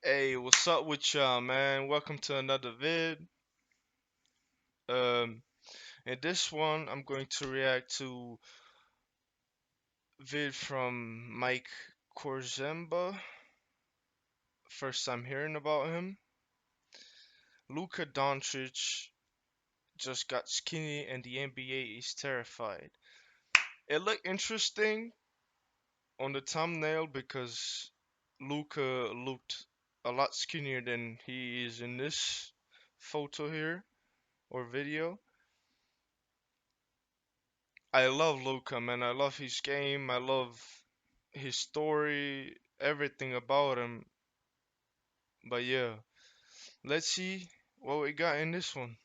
Hey, what's up with y'all, man? Welcome to another vid. Um, in this one, I'm going to react to vid from Mike Korzemba. First time hearing about him. Luka Doncic just got skinny and the NBA is terrified. It looked interesting on the thumbnail because Luka looked a lot skinnier than he is in this photo here or video. I love Luka, man. I love his game. I love his story, everything about him. But yeah, let's see what we got in this one.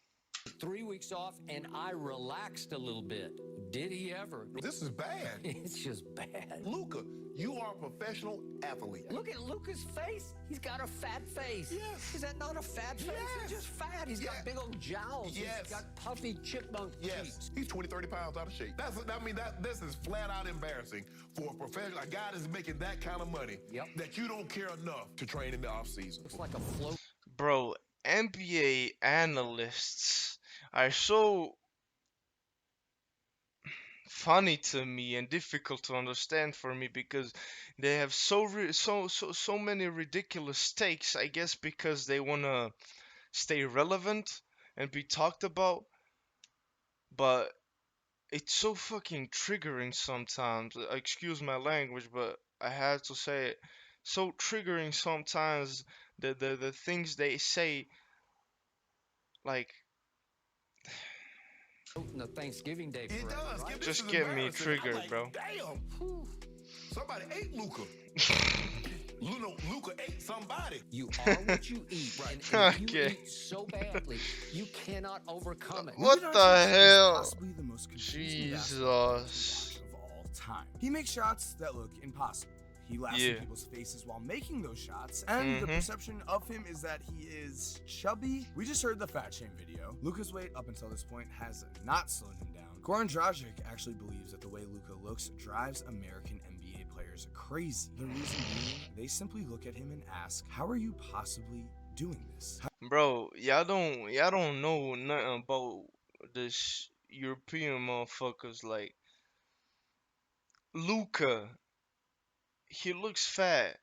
3 weeks off and I relaxed a little bit. Did he ever? This is bad. It's just bad. Luka, you are a professional athlete. Look at Luka's face. He's got a fat face. Yes. Is that not a fat face? Yes. He's just fat. He's Yes. got big old jowls. Yes. He's got puffy chipmunk Yes, cheeks. he's 20, 30 pounds out of shape. This is flat out embarrassing for a professional, a guy that's making that kind of money. Yep. That you don't care enough to train in the off season. Looks like a float. Bro, NBA analysts are so funny to me and difficult to understand for me because they have so many ridiculous takes, I guess because they want to stay relevant and be talked about, but it's so fucking triggering sometimes. Excuse my language, but I have to say it. So triggering sometimes the things they say, like In the Thanksgiving Day It parade, does. right? This just is get me embarrassing. triggered, I'm like, bro. Damn. Somebody ate Luka. Luka ate somebody. You are what you eat. Right. And if you Okay. eat so badly, you cannot overcome it. What Luka the Doncic is hell? possibly the most confusing basketball player to Jesus. watch of all time. He makes shots that look impossible. He laughs in Yeah. people's faces while making those shots, and the perception of him is that he is chubby. We just heard the fat shame video. Luka's weight up until this point has not slowed him down. Vaughnreacts actually believes that the way Luka looks drives American NBA players crazy. The reason being, they simply look at him and ask, "How are you possibly doing this?" Bro, y'all don't know nothing about this European motherfuckers like Luca. He looks fat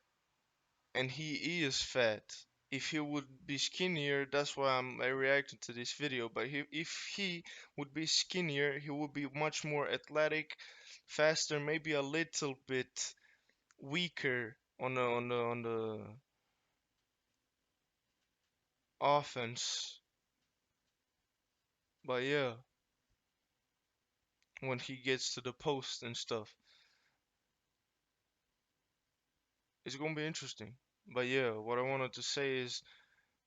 and he is fat. If he would be skinnier, that's why I reacting to this video. But if he would be skinnier, he would be much more athletic, faster, maybe a little bit weaker on the offense. But yeah, when he gets to the post and stuff, it's gonna be interesting. But yeah, what I wanted to say is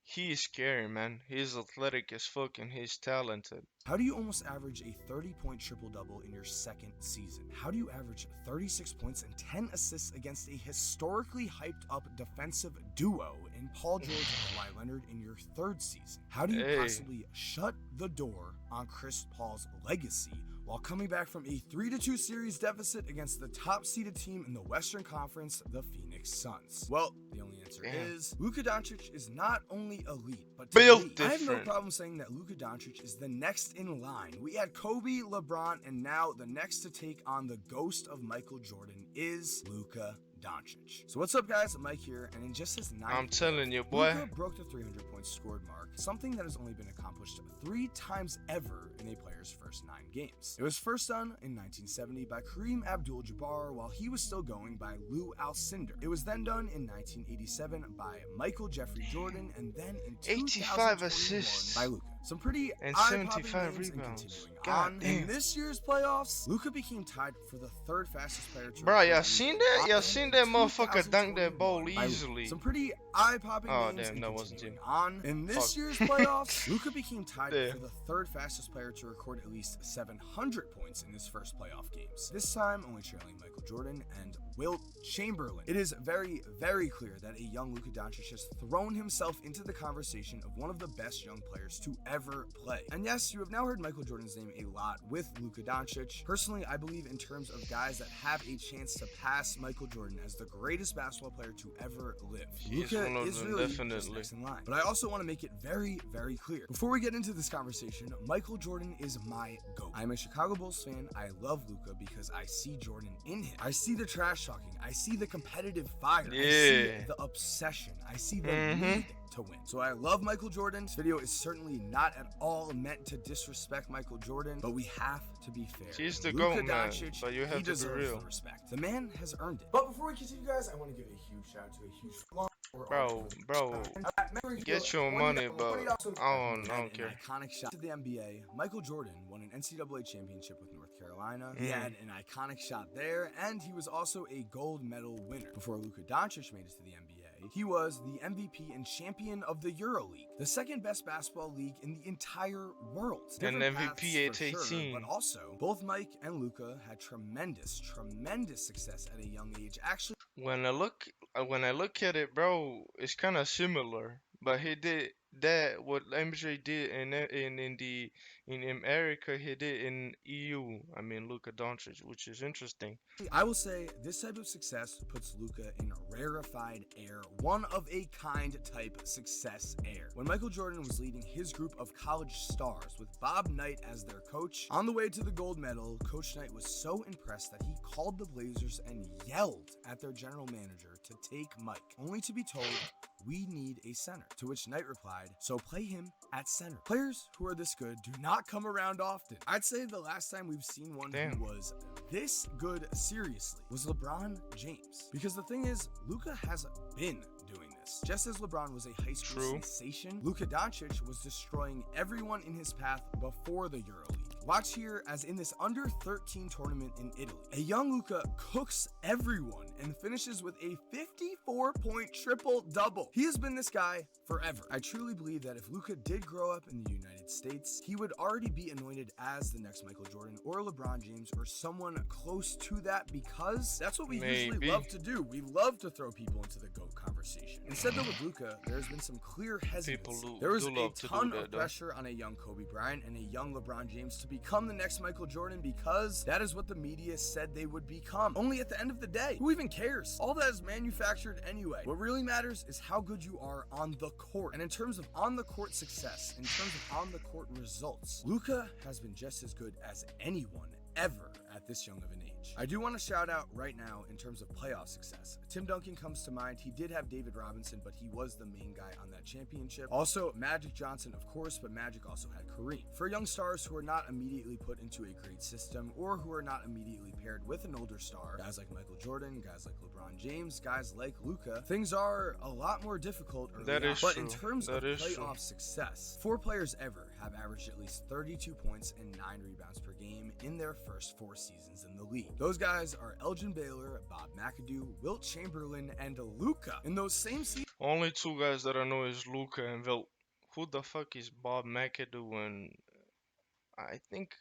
he is scary, man. He's athletic as fuck and he's talented. How do you almost average a 30-point triple-double in your second season? How do you average 36 points and 10 assists against a historically hyped-up defensive duo in Paul George and Kawhi Leonard in your third season? How do you Hey. possibly shut the door on Chris Paul's legacy while coming back from a 3-2 series deficit against the top-seeded team in the Western Conference, the Phoenix Suns? Well, the only answer Damn. is Luka Doncic is not only elite, but Built I have no different. problem saying that Luka Doncic is the next in line. We had Kobe, LeBron, and now the next to take on the ghost of Michael Jordan is Luka Doncic. So what's up, guys? Mike here, and in just his ninth I'm telling you, game, boy. Luka broke the 300 points scored mark, something that has only been accomplished 3 times ever in a player's first 9 games. It was first done in 1970 by Kareem Abdul-Jabbar while he was still going by Lou Alcindor. It was then done in 1987 by Michael Jeffrey Jordan, and then in 85 2021 assists by Luka. Some pretty and eye-popping 75 names, and rebounds. continuing God on. damn. In this year's playoffs, Luka became tied for the 3rd fastest player to Bro, record y'all the seen league that? Y'all in seen that motherfucker dunk that 2021 ball by Luka. easily? Some pretty eye-popping Oh, names damn, and that wasn't continuing him. on. In this Fuck. year's playoffs, Luka became tied Yeah. for the 3rd fastest player to record at least 700 points in his first playoff games. This time only trailing Michael Jordan and Wilt Chamberlain. It is very, very clear that a young Luka Donicic has thrown himself into the conversation of one of the best young players to ever play. And yes, you have now heard Michael Jordan's name a lot with Luka Donicic. Personally, I believe in terms of guys that have a chance to pass Michael Jordan as the greatest basketball player to ever live. Luka is really just next in line. But I also want to make it very, very clear. Before we get into this conversation, Michael Jordan is my GOAT. I'm a Chicago Bulls fan. I love Luka because I see Jordan in him. I see the trash talking. I see the competitive fire. I see the obsession. I see the need to win. So I love Michael Jordan. This video is certainly not at all meant to disrespect Michael Jordan, but we have to be fair. He's the Luka GOAT, man, Donicic, but you have he to be deserves real. the respect. The man has earned it. But before we continue, guys, I want to give a huge shout out to a huge Bro, get your money, bro. I don't care. An iconic shot to the NBA. Michael Jordan won an NCAA championship with North Carolina. He had an iconic shot there, and he was also a gold medal winner. Before Luka Donicic made it to the NBA, he was the MVP and champion of the EuroLeague, the second best basketball league in the entire world. An MVP at 18. Sure, but also, both Mike and Luka had tremendous success at a young age. Actually, When I look at it, bro, it's kind of similar. But he did that what MJ did in America, he did in EU. I mean, Luka Doncic, which is interesting. I will say this type of success puts Luka in rarefied air, one of a kind type success air. When Michael Jordan was leading his group of college stars with Bob Knight as their coach, on the way to the gold medal, Coach Knight was so impressed that he called the Blazers and yelled at their general manager to take Mike, only to be told, "We need a center." To which Knight replied, "So play him at center." Players who are this good do not come around often. I'd say the last time we've seen one who was this good seriously was LeBron James. Because the thing is, Luka has been doing this. Just as LeBron was a high school sensation, Luka Donicic was destroying everyone in his path before the EuroLeague. Watch here as in this under-13 tournament in Italy, a young Luka cooks everyone and finishes with a 54-point triple-double. He has been this guy forever. I truly believe that if Luka did grow up in the United States, he would already be anointed as the next Michael Jordan or LeBron James or someone close to that, because that's what we usually love to do. We love to throw people into the GOAT conversation. Instead, though, with Luka, there's been some clear hesitancy. There was a ton of pressure on a young Kobe Bryant and a young LeBron James to become the next Michael Jordan because that is what the media said they would become. Only at the end of the day, who even cares? All that is manufactured anyway. What really matters is how good you are on the court. And in terms of on-the-court success, in terms of on-the-court results, Luka has been just as good as anyone ever at this young of an age. I do want to shout out right now in terms of playoff success. Tim Duncan comes to mind. He did have David Robinson, but he was the main guy on that championship. Also, Magic Johnson, of course, but Magic also had Kareem. For young stars who are not immediately put into a great system or who are not immediately paired with an older star, guys like Michael Jordan, guys like LeBron James, guys like Luka, things are a lot more difficult early on. But in terms of playoff success, 4 players ever have averaged at least 32 points and 9 rebounds per game in their first 4 seasons in the league. Those guys are Elgin Baylor, Bob McAdoo, Wilt Chamberlain, and Luka. In those same seasons, only 2 guys that I know is Luka and Wilt. Who the fuck is Bob McAdoo? And I think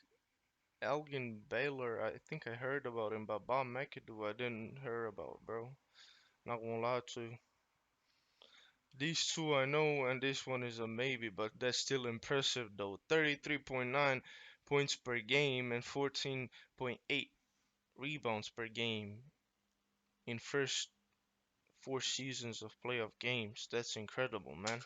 Elgin Baylor, I think I heard about him, but Bob McAdoo I didn't hear about, bro. Not gonna lie to you. These 2 I know, and this one is a maybe, but that's still impressive though. 33.9 points per game and 14.8 rebounds per game in first 4 seasons of playoff games. That's incredible, man.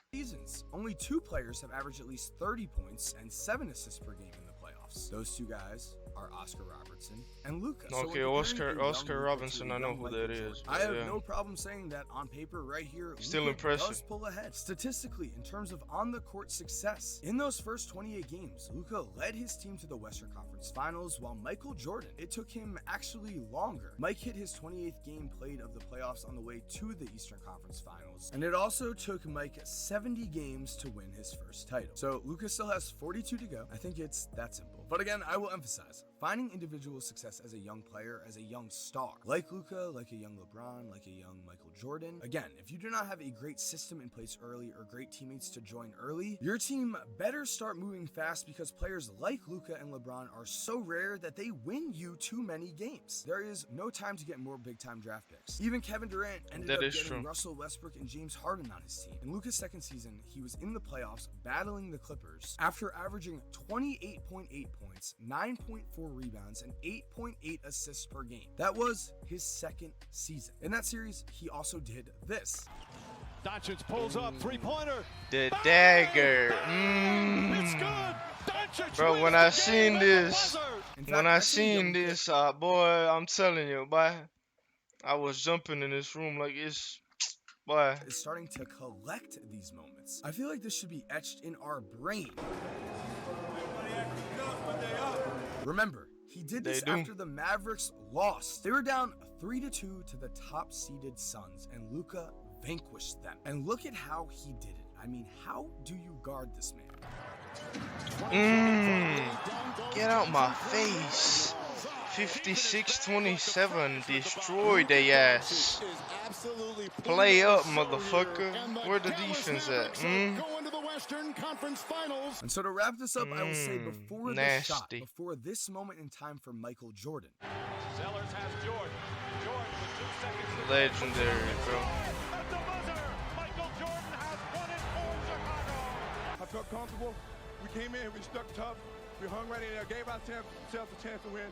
Only 2 players have averaged at least 30 points and 7 assists per game in the playoffs. Those 2 guys are Oscar Robertson and Luka. Okay, Oscar Robinson, I know who that is. I have no problem saying that on paper right here. Still Luka impressive. does pull ahead statistically in terms of on-the-court success. In those first 28 games, Luka led his team to the Western Conference Finals, while Michael Jordan, it took him actually longer. Mike hit his 28th game played of the playoffs on the way to the Eastern Conference Finals, and it also took Mike 70 games to win his first title. So Luka still has 42 to go. I think it's that simple. But again, I will emphasize, defining individual success as a young player, as a young star, like Luka, like a young LeBron, like a young Michael Jordan. Again, if you do not have a great system in place early or great teammates to join early, your team better start moving fast, because players like Luka and LeBron are so rare that they win you too many games. There is no time to get more big-time draft picks. Even Kevin Durant ended up getting true. Russell Westbrook and James Harden on his team. In Luka's second season, he was in the playoffs battling the Clippers after averaging 28.8 points, 9.4 rebounds, and 8.8 assists per game. That was his second season. In that series, he also did this. Donicic pulls up, three-pointer. The dagger. It's good. Donicic Bro, when I seen this, Boy, boy, I'm telling you, boy, I was jumping in this room like it's, boy. is starting to collect these moments. I feel like this should be etched in our brain. Remember, he did this after the Mavericks lost. They were down 3-2 to the top-seeded Suns, and Luka vanquished them. And look at how he did it. I mean, how do you guard this man? Get out my face. 56-27, destroyed they ass. Play up, motherfucker. Where the defense at? And so to wrap this up, I will say before this shot, Nasty. before this moment in time for Michael Jordan, Sellers has Jordan. Jordan with 2 seconds to go. Legendary, bro. At the buzzer, Michael Jordan has won it for Chicago. I felt comfortable. We came in, we stuck tough, we hung right in there, gave ourselves a chance to win,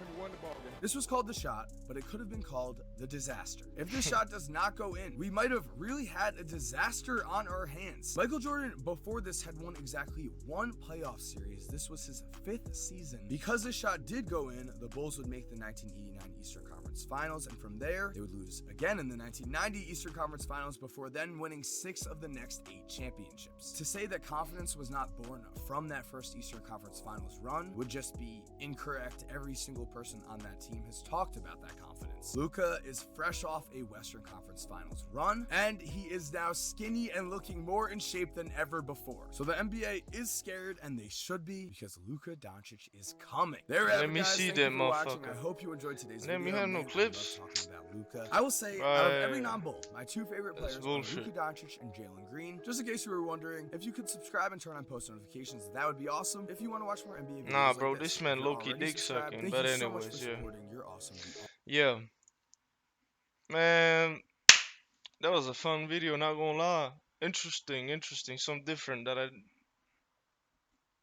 and we won the ball game. this was called the shot, but it could have been called the disaster. If this shot does not go in, we might have really had a disaster on our hands. Michael Jordan, before this, had won exactly one playoff series. This was his 5th season. Because this shot did go in, the Bulls would make the 1989 Eastern Conference Finals, and from there, they would lose again in the 1990 Eastern Conference Finals before then winning 6 of the next 8 championships. To say that confidence was not born from that first Eastern Conference Finals run would just be incorrect. Every single person on that team has talked about that confidence. Luka is fresh off a Western Conference Finals run, and he is now skinny and looking more in shape than ever before. So the NBA is scared, and they should be, because Luka Donicic is coming. There, Let me see Thank that you for watching. motherfucker. I hope you enjoyed today's Let video. me have no Man, I clips. love talking about Luka. I will say, out of every Right. non-Bull, my 2 favorite That's players are bullshit. Luka Donicic and Jalen Green. Just in case you were wondering, if you could subscribe and turn on post notifications, that would be awesome. If you want to watch more NBA videos Nah, like bro, this this man if you're low-key already dick subscribed, sucking, thank but you so much anyways, for yeah. supporting. You're awesome. Yeah. Man, that was a fun video, not gonna lie. Interesting, something different that I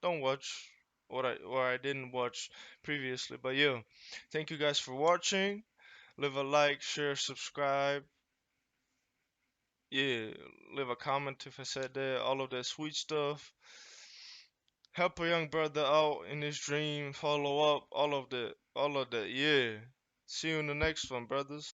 don't watch, or I didn't watch previously. But yeah, thank you guys for watching. Leave a like, share, subscribe. Yeah, leave a comment if I said that, all of that sweet stuff. Help a young brother out in his dream, follow up, all of that, yeah. See you in the next one, brothers.